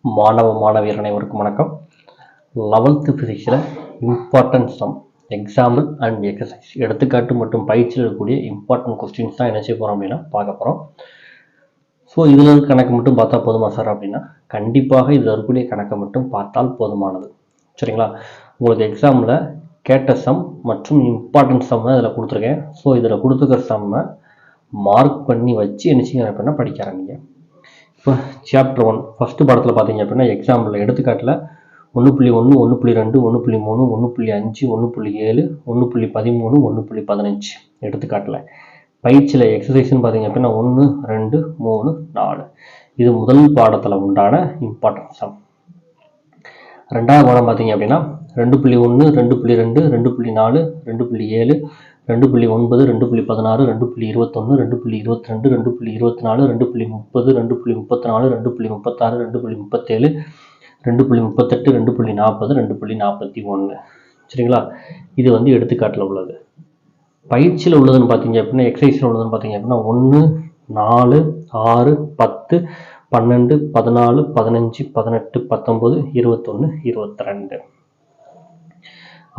மாணவ மாணவியர் அனைவருக்கும் வணக்கம். 11th ஃபிசிக்ஸில் important sum example and exercise எடுத்துக்காட்டு மற்றும் பயிற்சியில் இருக்கக்கூடிய இம்பார்ட்டன்ட் கொஸ்டின்ஸ் தான் என்ன செய்ய போகிறோம் அப்படின்னா பார்க்க போகிறோம். ஸோ இதில் கணக்கு மட்டும் பார்த்தா போதுமா சார் அப்படின்னா கண்டிப்பாக இதில் இருக்கக்கூடிய கணக்கை மட்டும் பார்த்தால் போதுமானது. சரிங்களா? உங்களுக்கு எக்ஸாமில் கேட்ட சம் மற்றும் இம்பார்ட்டன்ட் சம் தான் இதில் கொடுத்துருக்கேன். ஸோ இதில் கொடுத்துருக்கிற சம்மை மார்க் பண்ணி வச்சு என்ன செய்ய அப்படின்னா படிக்க ஆரம்பிங்க. இப்போ சாப்டர் 1 ஃபஸ்ட்டு படத்தில் பார்த்தீங்க அப்படின்னா எக்ஸாம்பிள் எடுத்துக்காட்டில் 1.1 1.2 1.3 1.5 1.7 1.13 1.15 எடுத்துக்காட்டில் பயிற்சியில் எக்ஸசைஸ்ன்னு பார்த்தீங்க அப்படின்னா 1 2 3 4 இது முதல் பாடத்தில் உண்டான இம்பார்ட்டன்ட் சம். ரெண்டாவது பாடம் பார்த்தீங்க அப்படின்னா 2.1 2.2 2.4 2.7 2.9 2.16 2.21 2.22 2.24 2.30 2.34 2.36 2.37 2.38 2.40 2.41. சரிங்களா? இது வந்து எடுத்துக்காட்டில் உள்ளது. பயிற்சியில் உள்ளதுன்னு பார்த்தீங்க அப்படின்னா எக்ஸசைஸில் உள்ளதுன்னு பார்த்தீங்க அப்படின்னா 1 4 6 10 12 14 15 18 19 21 22.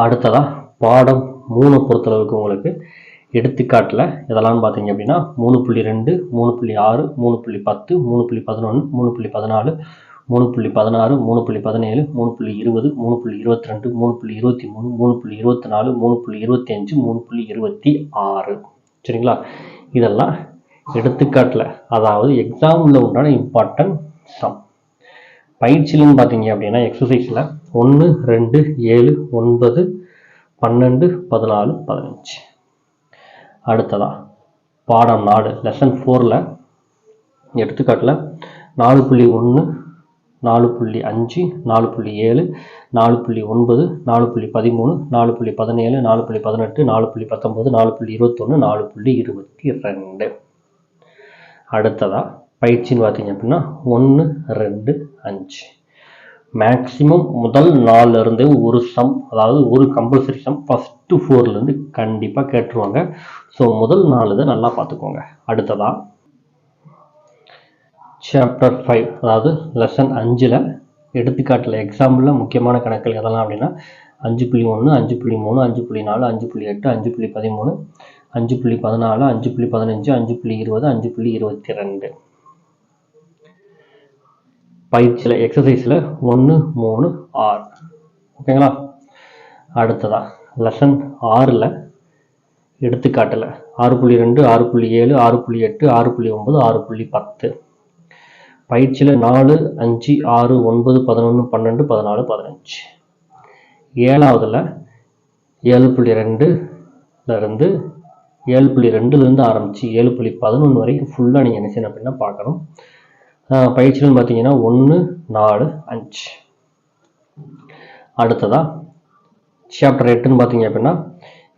அடுத்ததா பாடம் 3 பொறுத்தளவுக்கு உங்களுக்கு எடுத்துக்காட்டில் இதெல்லாம் பார்த்தீங்க அப்படின்னா 3.2 3.6 3.10 3.11 3.14 3.16 3.17 3.20 3.22 3.23 3.24 3.25 3.26. சரிங்களா? இதெல்லாம் எடுத்துக்காட்டில் அதாவது எக்ஸாமில் உண்டான இம்பார்ட்டன்ட் சம். பயிற்சியில்னு பார்த்தீங்க அப்படின்னா எக்ஸசைஸில் 1 2 7 9 12 14 15. அடுத்ததா பாடம் 4 லெசன் 4ல் எடுத்துக்காட்டில் 4.1 4.5 4.7 4.9 4.13 4.17 4.18 4.19 4.21 4.22. அடுத்ததா பயிற்சின்னு பார்த்தீங்க அப்படின்னா 1 2 5 மேக்சிமம் முதல் 4 இருந்து ஒரு சம் அதாவது ஒரு கம்பல்சரி சம் ஃபஸ்ட்டு 4லேருந்து கண்டிப்பாக கேட்டுருவாங்க. ஸோ முதல் 4 இதை நல்லா பார்த்துக்கோங்க. அடுத்ததா சாப்டர் 5 அதாவது லெசன் 5ல் எடுத்துக்காட்டில் எக்ஸாம்பிளில் முக்கியமான கணக்குகள் எதெல்லாம் அப்படின்னா 5.1 5.3 5.4 5.8 5.13 5.14 5.15 5.20 5.22. பயிற்சியில் எக்ஸசைஸில் 1 3 6. ஓகேங்களா? அடுத்ததா லெசன் 6ல் எடுத்துக்காட்டில் 6.2 6.7 6.8 6.9 6.10. பயிற்சியில் 4 5 6 9 11 12 14 15. ஏழாவதுல 7.2 7.2 ஆரம்பித்து 7.11 வரைக்கும் ஃபுல்லாக நீங்கள் என்ன செய்யணும் அப்படின்னா பார்க்கணும். பயிற்சியில்னு பார்த்தீங்கன்னா 1 4 5. அடுத்ததா சாப்டர் 8ன்னு பார்த்தீங்க அப்படின்னா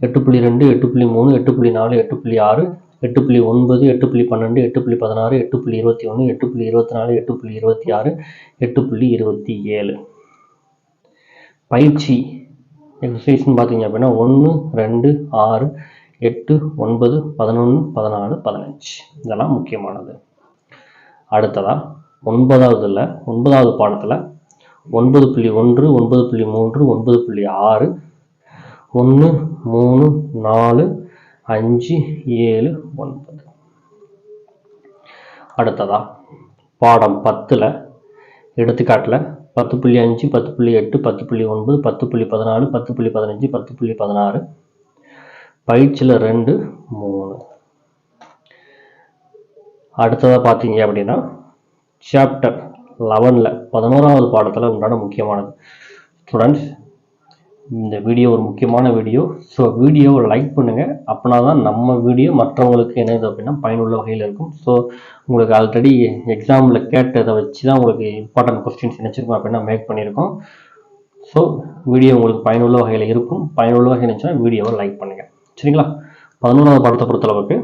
8.2 8.3 8.4 8.6 8.9 8.12 8.16 8.21 8.24 8.26 8.27. பயிற்சி எக்ஸசைஸ்ன்னு பார்த்தீங்க அப்படின்னா 1 2 6 8 9 11 14 15. இதெல்லாம் முக்கியமானது. அடுத்ததா 9வது பாடத்தில் 9.1 9.3 9.6 1 3 4 5 7 9. அடுத்ததா பாடம் 10ல் எடுத்துக்காட்டில் 10.5 10.8 10.9 10.14 10.15 10.16. பயிற்சியில் 2 3. அடுத்ததாக பார்த்தீங்க அப்படின்னா சாப்டர் 11ல் 11வது பாடத்தில் உண்டான முக்கியமானது. ஸ்டூடெண்ட்ஸ், இந்த வீடியோ ஒரு முக்கியமான வீடியோ. ஸோ வீடியோவை லைக் பண்ணுங்கள். அப்படின்னா தான் நம்ம வீடியோ மற்றவங்களுக்கு என்னது அப்படின்னா பயனுள்ள வகையில் இருக்கும். ஸோ உங்களுக்கு ஆல்ரெடி எக்ஸாமில் கேட்டதை வச்சு தான் உங்களுக்கு இம்பார்ட்டன்ட் கொஸ்டின்ஸ் நினச்சிருக்கோம் அப்படின்னா மேக் பண்ணியிருக்கோம். ஸோ வீடியோ உங்களுக்கு பயனுள்ள வகையில் இருக்கும். பயனுள்ள வகையில் இருந்துச்சுன்னா வீடியோவை லைக் பண்ணுங்கள். சரிங்களா? 11வது பாடத்தை பொறுத்தளவுக்கு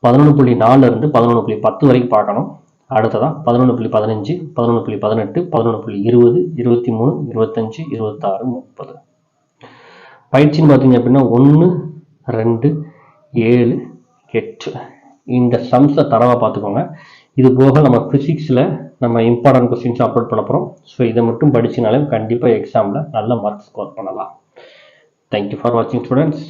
11.4 இருந்து 11.10 வரைக்கும் பார்க்கணும். அடுத்ததான் 11.15 11.18 11.20 23 25 26 30. பயிற்சின்னு பார்த்தீங்க அப்படின்னா 1 2 7 8. இந்த சம்ஸை தரவாக பார்த்துக்கோங்க. இது போக நம்ம ஃபிசிக்ஸில் நம்ம இம்பார்ட்டன்ட் கொஸ்டின்ஸ் அப்லோட் பண்ண போகிறோம். ஸோ இதை மட்டும் படிச்சினாலே கண்டிப்பாக எக்ஸாமில் நல்ல மார்க் ஸ்கோர் பண்ணலாம். தேங்க்யூ ஃபார் வாட்சிங் ஸ்டூடெண்ட்ஸ்.